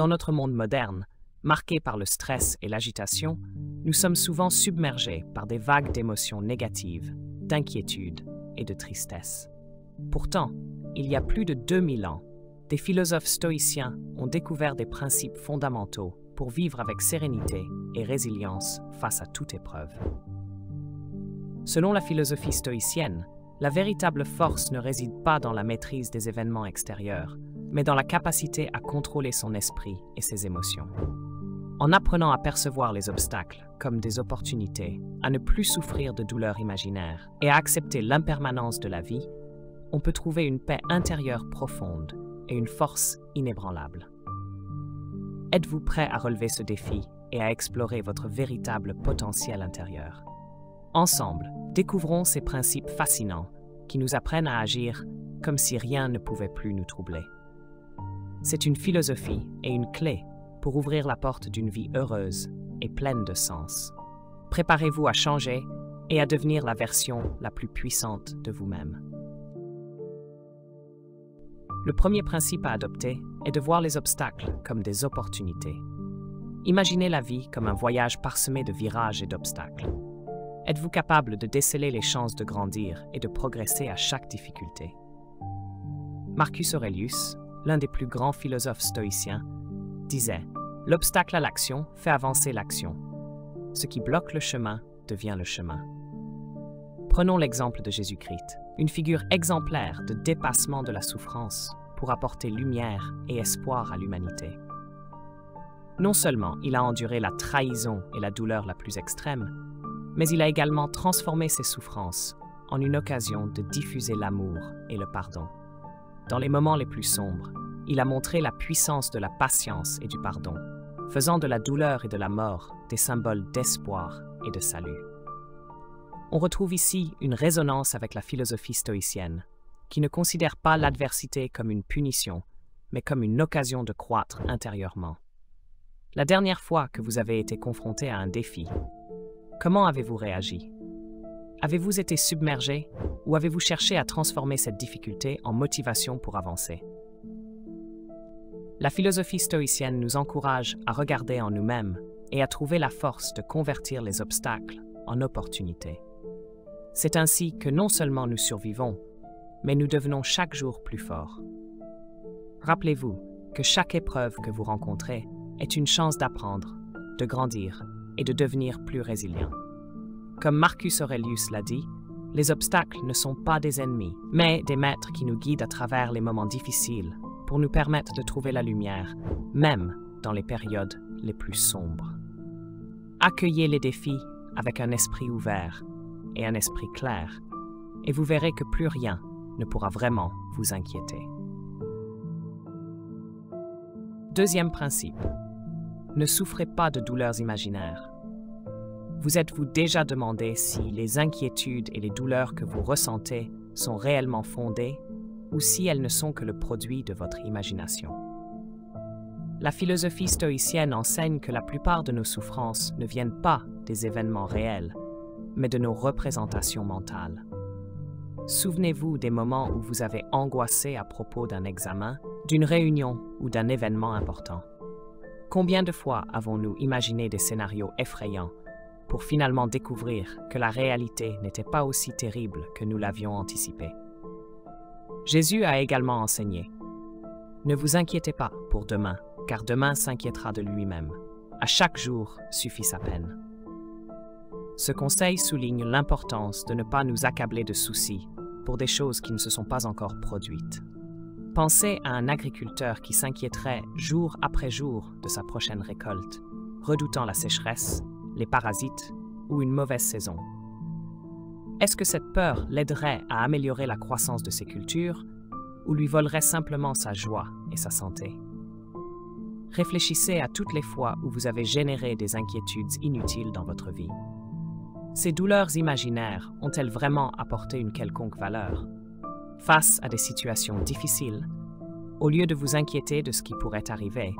Dans notre monde moderne, marqué par le stress et l'agitation, nous sommes souvent submergés par des vagues d'émotions négatives, d'inquiétude et de tristesse. Pourtant, il y a plus de 2000 ans, des philosophes stoïciens ont découvert des principes fondamentaux pour vivre avec sérénité et résilience face à toute épreuve. Selon la philosophie stoïcienne, la véritable force ne réside pas dans la maîtrise des événements extérieurs, mais dans la capacité à contrôler son esprit et ses émotions. En apprenant à percevoir les obstacles comme des opportunités, à ne plus souffrir de douleurs imaginaires et à accepter l'impermanence de la vie, on peut trouver une paix intérieure profonde et une force inébranlable. Êtes-vous prêt à relever ce défi et à explorer votre véritable potentiel intérieur? Ensemble, découvrons ces principes fascinants qui nous apprennent à agir comme si rien ne pouvait plus nous troubler. C'est une philosophie et une clé pour ouvrir la porte d'une vie heureuse et pleine de sens. Préparez-vous à changer et à devenir la version la plus puissante de vous-même. Le premier principe à adopter est de voir les obstacles comme des opportunités. Imaginez la vie comme un voyage parsemé de virages et d'obstacles. Êtes-vous capable de déceler les chances de grandir et de progresser à chaque difficulté? Marcus Aurelius, l'un des plus grands philosophes stoïciens, disait « L'obstacle à l'action fait avancer l'action. Ce qui bloque le chemin devient le chemin. » Prenons l'exemple de Jésus-Christ, une figure exemplaire de dépassement de la souffrance pour apporter lumière et espoir à l'humanité. Non seulement il a enduré la trahison et la douleur la plus extrême, mais il a également transformé ses souffrances en une occasion de diffuser l'amour et le pardon. Dans les moments les plus sombres, il a montré la puissance de la patience et du pardon, faisant de la douleur et de la mort des symboles d'espoir et de salut. On retrouve ici une résonance avec la philosophie stoïcienne, qui ne considère pas l'adversité comme une punition, mais comme une occasion de croître intérieurement. La dernière fois que vous avez été confronté à un défi, comment avez-vous réagi? Avez-vous été submergé ou avez-vous cherché à transformer cette difficulté en motivation pour avancer? La philosophie stoïcienne nous encourage à regarder en nous-mêmes et à trouver la force de convertir les obstacles en opportunités. C'est ainsi que non seulement nous survivons, mais nous devenons chaque jour plus forts. Rappelez-vous que chaque épreuve que vous rencontrez est une chance d'apprendre, de grandir et de devenir plus résilient. Comme Marcus Aurelius l'a dit, les obstacles ne sont pas des ennemis, mais des maîtres qui nous guident à travers les moments difficiles pour nous permettre de trouver la lumière, même dans les périodes les plus sombres. Accueillez les défis avec un esprit ouvert et un esprit clair, et vous verrez que plus rien ne pourra vraiment vous inquiéter. Deuxième principe. Ne souffrez pas de douleurs imaginaires. Vous êtes-vous déjà demandé si les inquiétudes et les douleurs que vous ressentez sont réellement fondées ou si elles ne sont que le produit de votre imagination? La philosophie stoïcienne enseigne que la plupart de nos souffrances ne viennent pas des événements réels, mais de nos représentations mentales. Souvenez-vous des moments où vous avez angoissé à propos d'un examen, d'une réunion ou d'un événement important. Combien de fois avons-nous imaginé des scénarios effrayants pour finalement découvrir que la réalité n'était pas aussi terrible que nous l'avions anticipé? Jésus a également enseigné « Ne vous inquiétez pas pour demain, car demain s'inquiétera de lui-même. À chaque jour suffit sa peine. » Ce conseil souligne l'importance de ne pas nous accabler de soucis pour des choses qui ne se sont pas encore produites. Pensez à un agriculteur qui s'inquiéterait jour après jour de sa prochaine récolte, redoutant la sécheresse, les parasites ou une mauvaise saison. Est-ce que cette peur l'aiderait à améliorer la croissance de ses cultures ou lui volerait simplement sa joie et sa santé? Réfléchissez à toutes les fois où vous avez généré des inquiétudes inutiles dans votre vie. Ces douleurs imaginaires ont-elles vraiment apporté une quelconque valeur? Face à des situations difficiles, au lieu de vous inquiéter de ce qui pourrait arriver,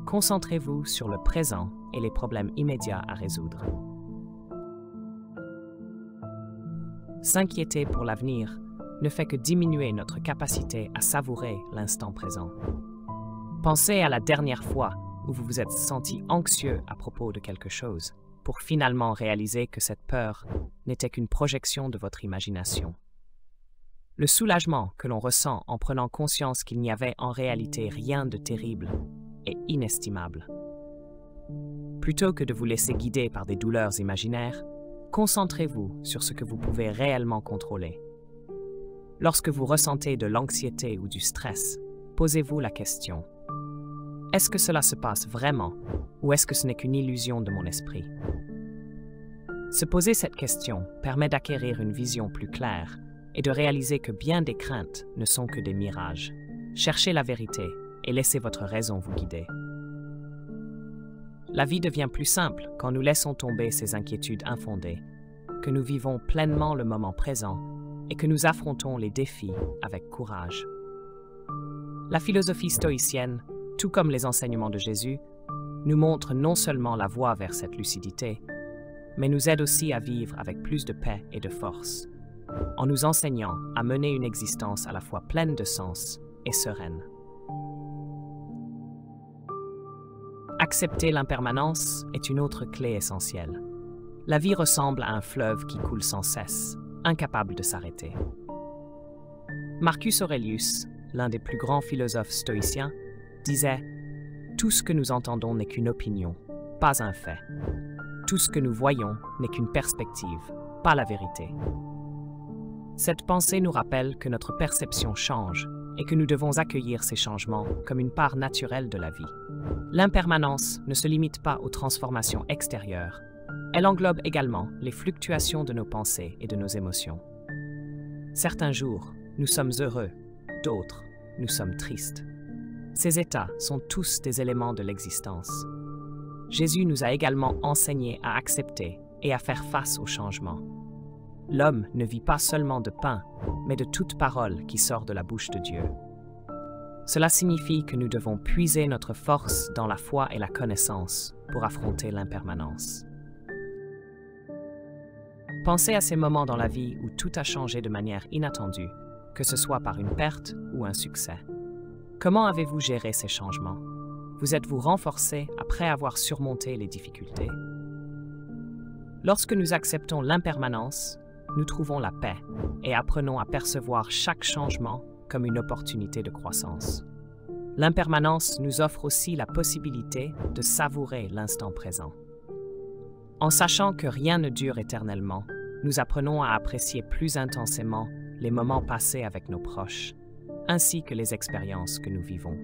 concentrez-vous sur le présent et les problèmes immédiats à résoudre. S'inquiéter pour l'avenir ne fait que diminuer notre capacité à savourer l'instant présent. Pensez à la dernière fois où vous vous êtes senti anxieux à propos de quelque chose, pour finalement réaliser que cette peur n'était qu'une projection de votre imagination. Le soulagement que l'on ressent en prenant conscience qu'il n'y avait en réalité rien de terrible est inestimable. Plutôt que de vous laisser guider par des douleurs imaginaires, concentrez-vous sur ce que vous pouvez réellement contrôler. Lorsque vous ressentez de l'anxiété ou du stress, posez-vous la question: est-ce que cela se passe vraiment ou est-ce que ce n'est qu'une illusion de mon esprit? Se poser cette question permet d'acquérir une vision plus claire et de réaliser que bien des craintes ne sont que des mirages. Cherchez la vérité et laissez votre raison vous guider. La vie devient plus simple quand nous laissons tomber ces inquiétudes infondées, que nous vivons pleinement le moment présent et que nous affrontons les défis avec courage. La philosophie stoïcienne, tout comme les enseignements de Jésus, nous montre non seulement la voie vers cette lucidité, mais nous aide aussi à vivre avec plus de paix et de force, en nous enseignant à mener une existence à la fois pleine de sens et sereine. Accepter l'impermanence est une autre clé essentielle. La vie ressemble à un fleuve qui coule sans cesse, incapable de s'arrêter. Marcus Aurelius, l'un des plus grands philosophes stoïciens, disait « Tout ce que nous entendons n'est qu'une opinion, pas un fait. Tout ce que nous voyons n'est qu'une perspective, pas la vérité. » Cette pensée nous rappelle que notre perception change et que nous devons accueillir ces changements comme une part naturelle de la vie. L'impermanence ne se limite pas aux transformations extérieures, elle englobe également les fluctuations de nos pensées et de nos émotions. Certains jours, nous sommes heureux, d'autres, nous sommes tristes. Ces états sont tous des éléments de l'existence. Jésus nous a également enseigné à accepter et à faire face aux changements. L'homme ne vit pas seulement de pain, mais de toute parole qui sort de la bouche de Dieu. Cela signifie que nous devons puiser notre force dans la foi et la connaissance pour affronter l'impermanence. Pensez à ces moments dans la vie où tout a changé de manière inattendue, que ce soit par une perte ou un succès. Comment avez-vous géré ces changements? Vous êtes-vous renforcé après avoir surmonté les difficultés? Lorsque nous acceptons l'impermanence, nous trouvons la paix et apprenons à percevoir chaque changement comme une opportunité de croissance. L'impermanence nous offre aussi la possibilité de savourer l'instant présent. En sachant que rien ne dure éternellement, nous apprenons à apprécier plus intensément les moments passés avec nos proches, ainsi que les expériences que nous vivons.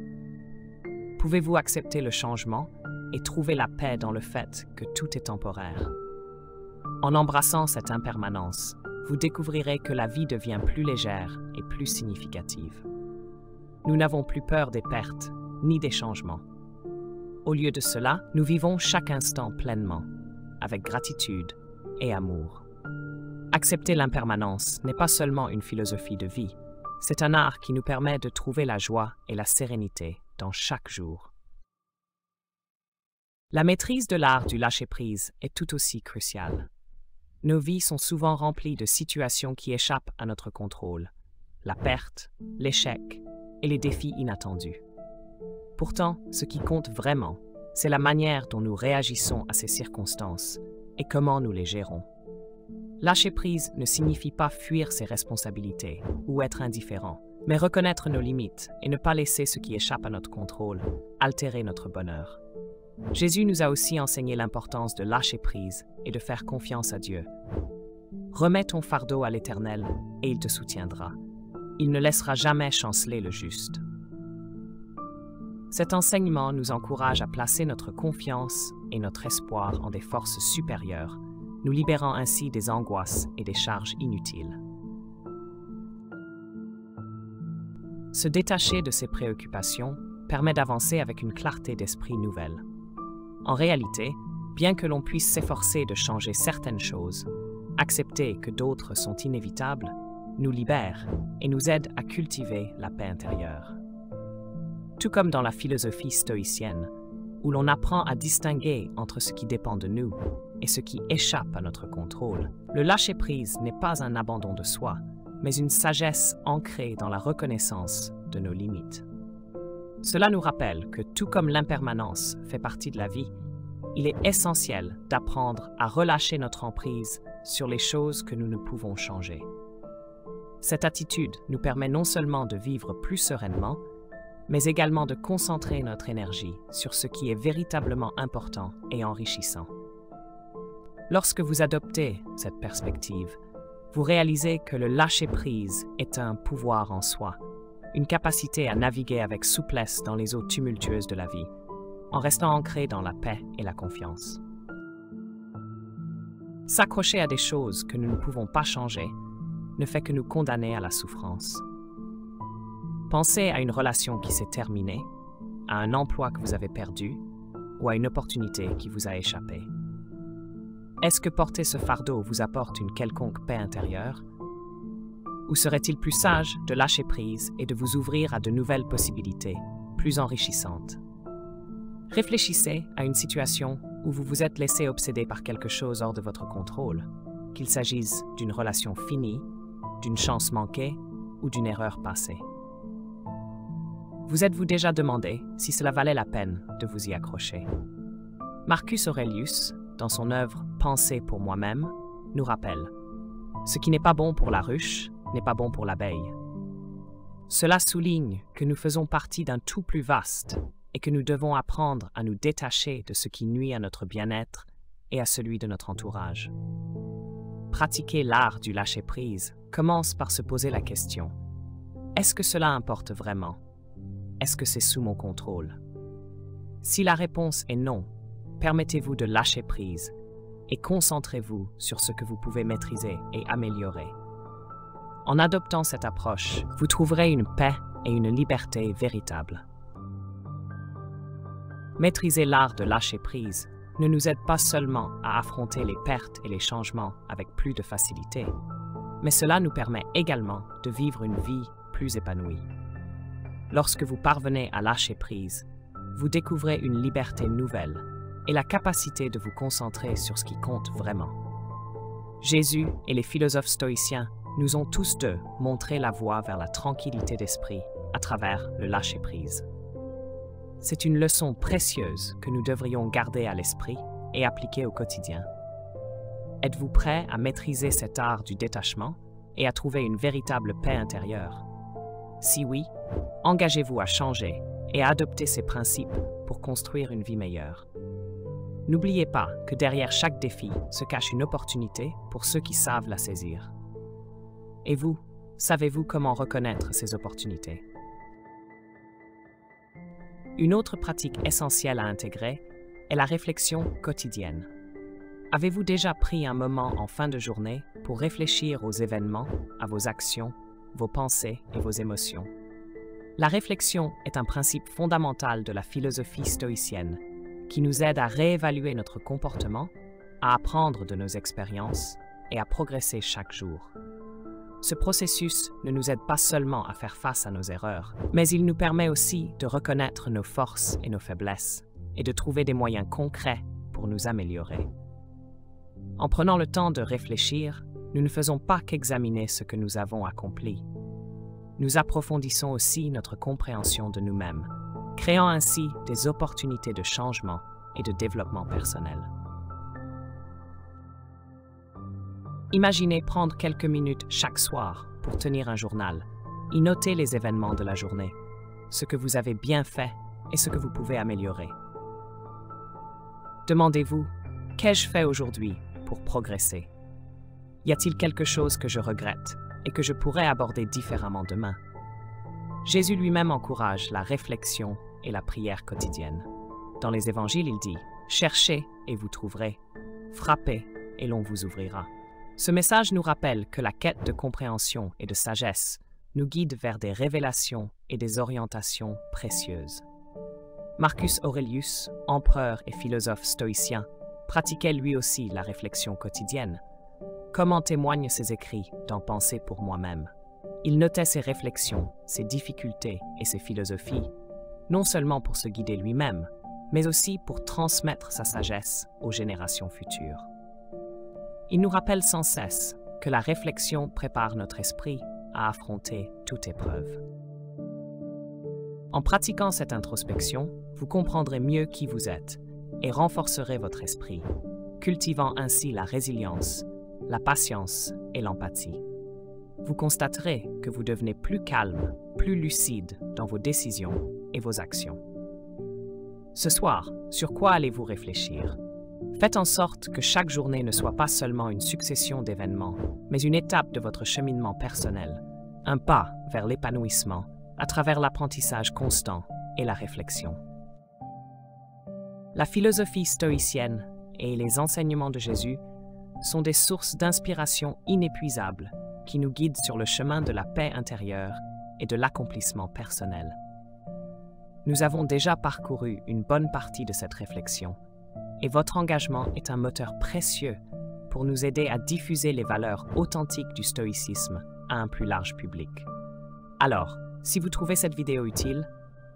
Pouvez-vous accepter le changement et trouver la paix dans le fait que tout est temporaire? En embrassant cette impermanence, vous découvrirez que la vie devient plus légère et plus significative. Nous n'avons plus peur des pertes, ni des changements. Au lieu de cela, nous vivons chaque instant pleinement, avec gratitude et amour. Accepter l'impermanence n'est pas seulement une philosophie de vie, c'est un art qui nous permet de trouver la joie et la sérénité dans chaque jour. La maîtrise de l'art du lâcher-prise est tout aussi cruciale. Nos vies sont souvent remplies de situations qui échappent à notre contrôle, la perte, l'échec et les défis inattendus. Pourtant, ce qui compte vraiment, c'est la manière dont nous réagissons à ces circonstances et comment nous les gérons. Lâcher prise ne signifie pas fuir ses responsabilités ou être indifférent, mais reconnaître nos limites et ne pas laisser ce qui échappe à notre contrôle altérer notre bonheur. Jésus nous a aussi enseigné l'importance de lâcher prise et de faire confiance à Dieu. Remets ton fardeau à l'Éternel et il te soutiendra. Il ne laissera jamais chanceler le juste. Cet enseignement nous encourage à placer notre confiance et notre espoir en des forces supérieures, nous libérant ainsi des angoisses et des charges inutiles. Se détacher de ces préoccupations permet d'avancer avec une clarté d'esprit nouvelle. En réalité, bien que l'on puisse s'efforcer de changer certaines choses, accepter que d'autres sont inévitables nous libère et nous aide à cultiver la paix intérieure. Tout comme dans la philosophie stoïcienne, où l'on apprend à distinguer entre ce qui dépend de nous et ce qui échappe à notre contrôle, le lâcher-prise n'est pas un abandon de soi, mais une sagesse ancrée dans la reconnaissance de nos limites. Cela nous rappelle que tout comme l'impermanence fait partie de la vie, il est essentiel d'apprendre à relâcher notre emprise sur les choses que nous ne pouvons changer. Cette attitude nous permet non seulement de vivre plus sereinement, mais également de concentrer notre énergie sur ce qui est véritablement important et enrichissant. Lorsque vous adoptez cette perspective, vous réalisez que le lâcher-prise est un pouvoir en soi, une capacité à naviguer avec souplesse dans les eaux tumultueuses de la vie, en restant ancré dans la paix et la confiance. S'accrocher à des choses que nous ne pouvons pas changer ne fait que nous condamner à la souffrance. Pensez à une relation qui s'est terminée, à un emploi que vous avez perdu ou à une opportunité qui vous a échappé. Est-ce que porter ce fardeau vous apporte une quelconque paix intérieure? Ou serait-il plus sage de lâcher prise et de vous ouvrir à de nouvelles possibilités, plus enrichissantes? Réfléchissez à une situation où vous vous êtes laissé obséder par quelque chose hors de votre contrôle, qu'il s'agisse d'une relation finie, d'une chance manquée ou d'une erreur passée. Vous êtes-vous déjà demandé si cela valait la peine de vous y accrocher? Marcus Aurelius, dans son œuvre « Penser pour moi-même », nous rappelle « Ce qui n'est pas bon pour la ruche n'est pas bon pour l'abeille ». Cela souligne que nous faisons partie d'un tout plus vaste et que nous devons apprendre à nous détacher de ce qui nuit à notre bien-être et à celui de notre entourage. Pratiquer l'art du lâcher-prise commence par se poser la question « Est-ce que cela importe vraiment? Est-ce que c'est sous mon contrôle? » Si la réponse est non, permettez-vous de lâcher prise et concentrez-vous sur ce que vous pouvez maîtriser et améliorer. En adoptant cette approche, vous trouverez une paix et une liberté véritables. Maîtriser l'art de lâcher prise ne nous aide pas seulement à affronter les pertes et les changements avec plus de facilité, mais cela nous permet également de vivre une vie plus épanouie. Lorsque vous parvenez à lâcher prise, vous découvrez une liberté nouvelle et la capacité de vous concentrer sur ce qui compte vraiment. Jésus et les philosophes stoïciens nous ont tous deux montré la voie vers la tranquillité d'esprit à travers le lâcher-prise. C'est une leçon précieuse que nous devrions garder à l'esprit et appliquer au quotidien. Êtes-vous prêt à maîtriser cet art du détachement et à trouver une véritable paix intérieure? Si oui, engagez-vous à changer et à adopter ces principes pour construire une vie meilleure. N'oubliez pas que derrière chaque défi se cache une opportunité pour ceux qui savent la saisir. Et vous, savez-vous comment reconnaître ces opportunités? Une autre pratique essentielle à intégrer est la réflexion quotidienne. Avez-vous déjà pris un moment en fin de journée pour réfléchir aux événements, à vos actions, vos pensées et vos émotions? La réflexion est un principe fondamental de la philosophie stoïcienne qui nous aide à réévaluer notre comportement, à apprendre de nos expériences et à progresser chaque jour. Ce processus ne nous aide pas seulement à faire face à nos erreurs, mais il nous permet aussi de reconnaître nos forces et nos faiblesses et de trouver des moyens concrets pour nous améliorer. En prenant le temps de réfléchir, nous ne faisons pas qu'examiner ce que nous avons accompli. Nous approfondissons aussi notre compréhension de nous-mêmes, créant ainsi des opportunités de changement et de développement personnel. Imaginez prendre quelques minutes chaque soir pour tenir un journal, y noter les événements de la journée, ce que vous avez bien fait et ce que vous pouvez améliorer. Demandez-vous, qu'ai-je fait aujourd'hui pour progresser? Y a-t-il quelque chose que je regrette et que je pourrais aborder différemment demain? Jésus lui-même encourage la réflexion et la prière quotidienne. Dans les évangiles, il dit « Cherchez et vous trouverez, frappez et l'on vous ouvrira ». Ce message nous rappelle que la quête de compréhension et de sagesse nous guide vers des révélations et des orientations précieuses. Marcus Aurelius, empereur et philosophe stoïcien, pratiquait lui aussi la réflexion quotidienne. Comme en témoignent ses écrits dans Penser pour moi-même. Il notait ses réflexions, ses difficultés et ses philosophies, non seulement pour se guider lui-même, mais aussi pour transmettre sa sagesse aux générations futures. Il nous rappelle sans cesse que la réflexion prépare notre esprit à affronter toute épreuve. En pratiquant cette introspection, vous comprendrez mieux qui vous êtes et renforcerez votre esprit, cultivant ainsi la résilience, la patience et l'empathie. Vous constaterez que vous devenez plus calme, plus lucide dans vos décisions et vos actions. Ce soir, sur quoi allez-vous réfléchir? Faites en sorte que chaque journée ne soit pas seulement une succession d'événements, mais une étape de votre cheminement personnel, un pas vers l'épanouissement à travers l'apprentissage constant et la réflexion. La philosophie stoïcienne et les enseignements de Jésus sont des sources d'inspiration inépuisables qui nous guident sur le chemin de la paix intérieure et de l'accomplissement personnel. Nous avons déjà parcouru une bonne partie de cette réflexion, et votre engagement est un moteur précieux pour nous aider à diffuser les valeurs authentiques du stoïcisme à un plus large public. Alors, si vous trouvez cette vidéo utile,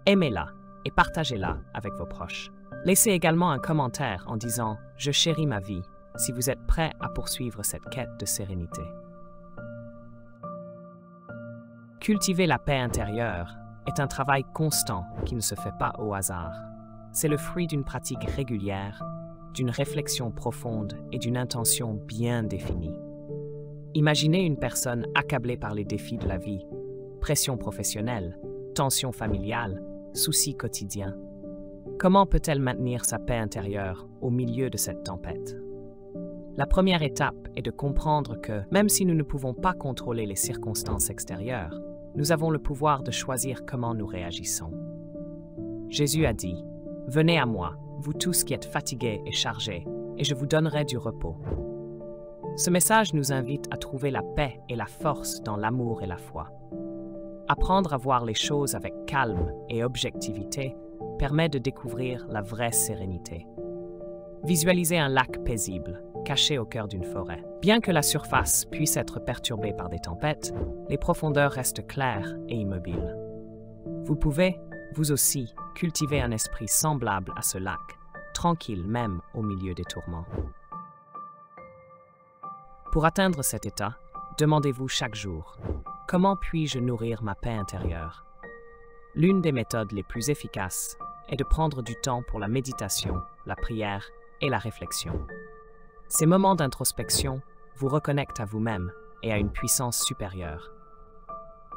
aimez-la et partagez-la avec vos proches. Laissez également un commentaire en disant « Je chéris ma vie » si vous êtes prêt à poursuivre cette quête de sérénité. Cultiver la paix intérieure est un travail constant qui ne se fait pas au hasard. C'est le fruit d'une pratique régulière, d'une réflexion profonde et d'une intention bien définie. Imaginez une personne accablée par les défis de la vie, pression professionnelle, tensions familiales, soucis quotidiens. Comment peut-elle maintenir sa paix intérieure au milieu de cette tempête? La première étape est de comprendre que, même si nous ne pouvons pas contrôler les circonstances extérieures, nous avons le pouvoir de choisir comment nous réagissons. Jésus a dit « Venez à moi, vous tous qui êtes fatigués et chargés, et je vous donnerai du repos. » Ce message nous invite à trouver la paix et la force dans l'amour et la foi. Apprendre à voir les choses avec calme et objectivité permet de découvrir la vraie sérénité. Visualisez un lac paisible, caché au cœur d'une forêt. Bien que la surface puisse être perturbée par des tempêtes, les profondeurs restent claires et immobiles. Vous pouvez, vous aussi, cultiver un esprit semblable à ce lac, tranquille même au milieu des tourments. Pour atteindre cet état, demandez-vous chaque jour « Comment puis-je nourrir ma paix intérieure ?» L'une des méthodes les plus efficaces est de prendre du temps pour la méditation, la prière et la réflexion. Ces moments d'introspection vous reconnectent à vous-même et à une puissance supérieure.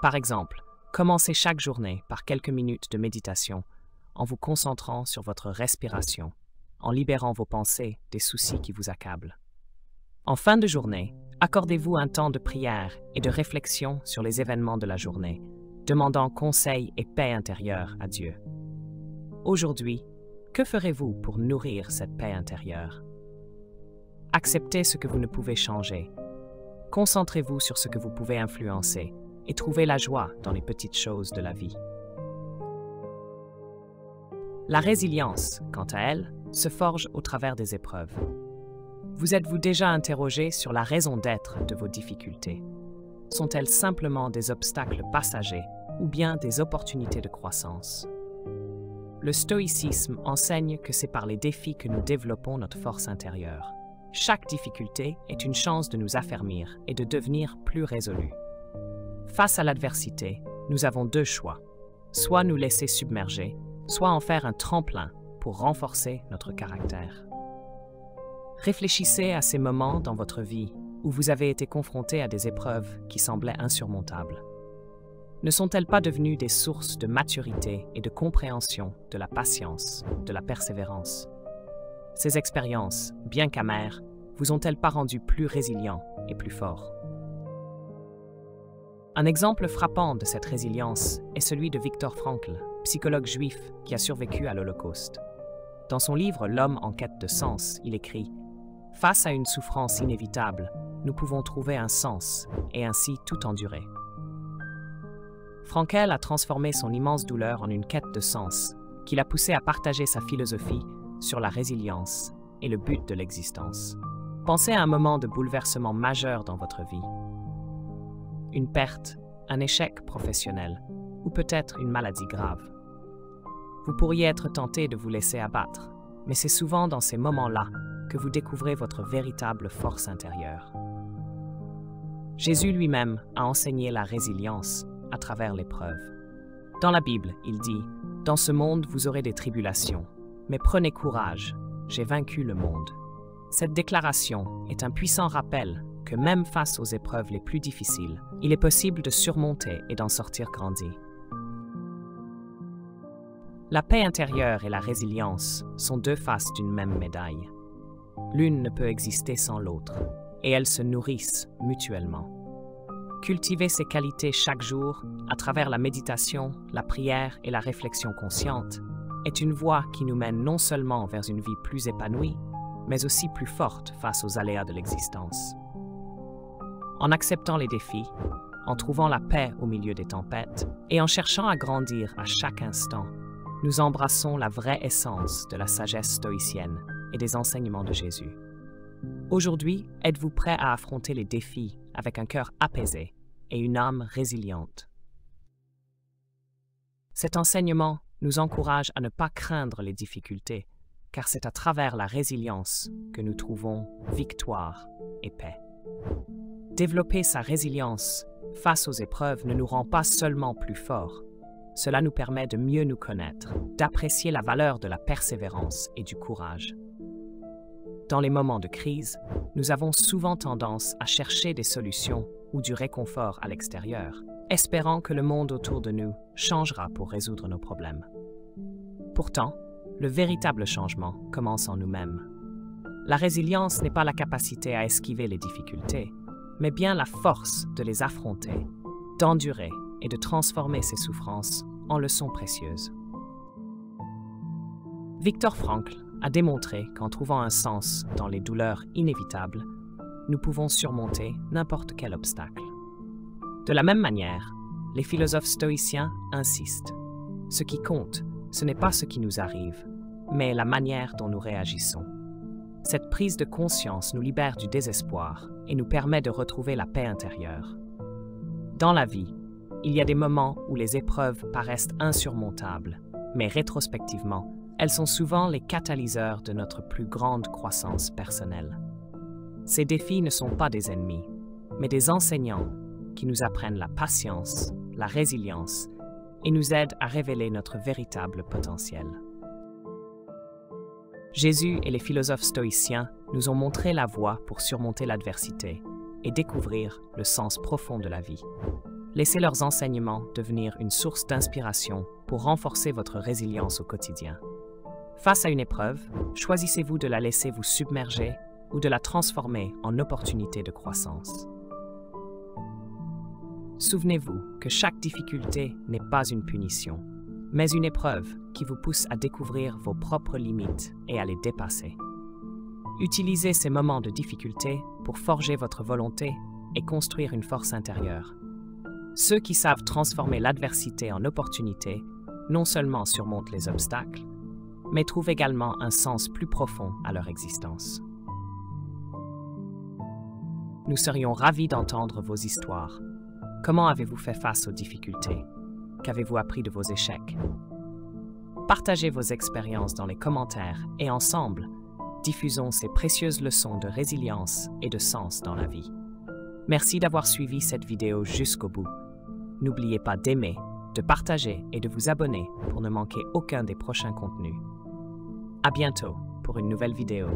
Par exemple, commencez chaque journée par quelques minutes de méditation en vous concentrant sur votre respiration, en libérant vos pensées des soucis qui vous accablent. En fin de journée, accordez-vous un temps de prière et de réflexion sur les événements de la journée, demandant conseil et paix intérieure à Dieu. Aujourd'hui, que ferez-vous pour nourrir cette paix intérieure? Acceptez ce que vous ne pouvez changer. Concentrez-vous sur ce que vous pouvez influencer et trouvez la joie dans les petites choses de la vie. La résilience, quant à elle, se forge au travers des épreuves. Vous êtes-vous déjà interrogé sur la raison d'être de vos difficultés? Sont-elles simplement des obstacles passagers ou bien des opportunités de croissance? Le stoïcisme enseigne que c'est par les défis que nous développons notre force intérieure. Chaque difficulté est une chance de nous affermir et de devenir plus résolus. Face à l'adversité, nous avons deux choix. Soit nous laisser submerger, soit en faire un tremplin pour renforcer notre caractère. Réfléchissez à ces moments dans votre vie où vous avez été confronté à des épreuves qui semblaient insurmontables. Ne sont-elles pas devenues des sources de maturité et de compréhension de la patience, de la persévérance? Ces expériences, bien qu'amères, vous ont-elles pas rendu plus résilient et plus fort? Un exemple frappant de cette résilience est celui de Viktor Frankl, psychologue juif qui a survécu à l'Holocauste. Dans son livre « L'homme en quête de sens », il écrit « Face à une souffrance inévitable, nous pouvons trouver un sens et ainsi tout endurer. » Frankl a transformé son immense douleur en une quête de sens qui l'a poussé à partager sa philosophie sur la résilience et le but de l'existence. Pensez à un moment de bouleversement majeur dans votre vie. Une perte, un échec professionnel ou peut-être une maladie grave. Vous pourriez être tenté de vous laisser abattre, mais c'est souvent dans ces moments-là que vous découvrez votre véritable force intérieure. Jésus lui-même a enseigné la résilience à travers l'épreuve. Dans la Bible, il dit « Dans ce monde, vous aurez des tribulations, mais prenez courage, j'ai vaincu le monde ». Cette déclaration est un puissant rappel que même face aux épreuves les plus difficiles, il est possible de surmonter et d'en sortir grandi. La paix intérieure et la résilience sont deux faces d'une même médaille. L'une ne peut exister sans l'autre, et elles se nourrissent mutuellement. Cultiver ces qualités chaque jour, à travers la méditation, la prière et la réflexion consciente, est une voie qui nous mène non seulement vers une vie plus épanouie, mais aussi plus forte face aux aléas de l'existence. En acceptant les défis, en trouvant la paix au milieu des tempêtes, et en cherchant à grandir à chaque instant, nous embrassons la vraie essence de la sagesse stoïcienne et des enseignements de Jésus. Aujourd'hui, êtes-vous prêt à affronter les défis avec un cœur apaisé et une âme résiliente? Cet enseignement nous encourage à ne pas craindre les difficultés, car c'est à travers la résilience que nous trouvons victoire et paix. Développer sa résilience face aux épreuves ne nous rend pas seulement plus forts, cela nous permet de mieux nous connaître, d'apprécier la valeur de la persévérance et du courage. Dans les moments de crise, nous avons souvent tendance à chercher des solutions ou du réconfort à l'extérieur, espérant que le monde autour de nous changera pour résoudre nos problèmes. Pourtant, le véritable changement commence en nous-mêmes. La résilience n'est pas la capacité à esquiver les difficultés, mais bien la force de les affronter, d'endurer et de transformer ces souffrances en leçons précieuses. Viktor Frankl a démontré qu'en trouvant un sens dans les douleurs inévitables, nous pouvons surmonter n'importe quel obstacle. De la même manière, les philosophes stoïciens insistent. Ce qui compte, ce n'est pas ce qui nous arrive, mais la manière dont nous réagissons. Cette prise de conscience nous libère du désespoir et nous permet de retrouver la paix intérieure. Dans la vie, il y a des moments où les épreuves paraissent insurmontables, mais rétrospectivement, elles sont souvent les catalyseurs de notre plus grande croissance personnelle. Ces défis ne sont pas des ennemis, mais des enseignants qui nous apprennent la patience, la résilience et nous aident à révéler notre véritable potentiel. Jésus et les philosophes stoïciens nous ont montré la voie pour surmonter l'adversité et découvrir le sens profond de la vie. Laissez leurs enseignements devenir une source d'inspiration pour renforcer votre résilience au quotidien. Face à une épreuve, choisissez-vous de la laisser vous submerger ou de la transformer en opportunité de croissance. Souvenez-vous que chaque difficulté n'est pas une punition, mais une épreuve qui vous pousse à découvrir vos propres limites et à les dépasser. Utilisez ces moments de difficulté pour forger votre volonté et construire une force intérieure. Ceux qui savent transformer l'adversité en opportunité non seulement surmontent les obstacles, mais trouvent également un sens plus profond à leur existence. Nous serions ravis d'entendre vos histoires. Comment avez-vous fait face aux difficultés? Qu'avez-vous appris de vos échecs? Partagez vos expériences dans les commentaires et ensemble, diffusons ces précieuses leçons de résilience et de sens dans la vie. Merci d'avoir suivi cette vidéo jusqu'au bout. N'oubliez pas d'aimer, de partager et de vous abonner pour ne manquer aucun des prochains contenus. À bientôt pour une nouvelle vidéo.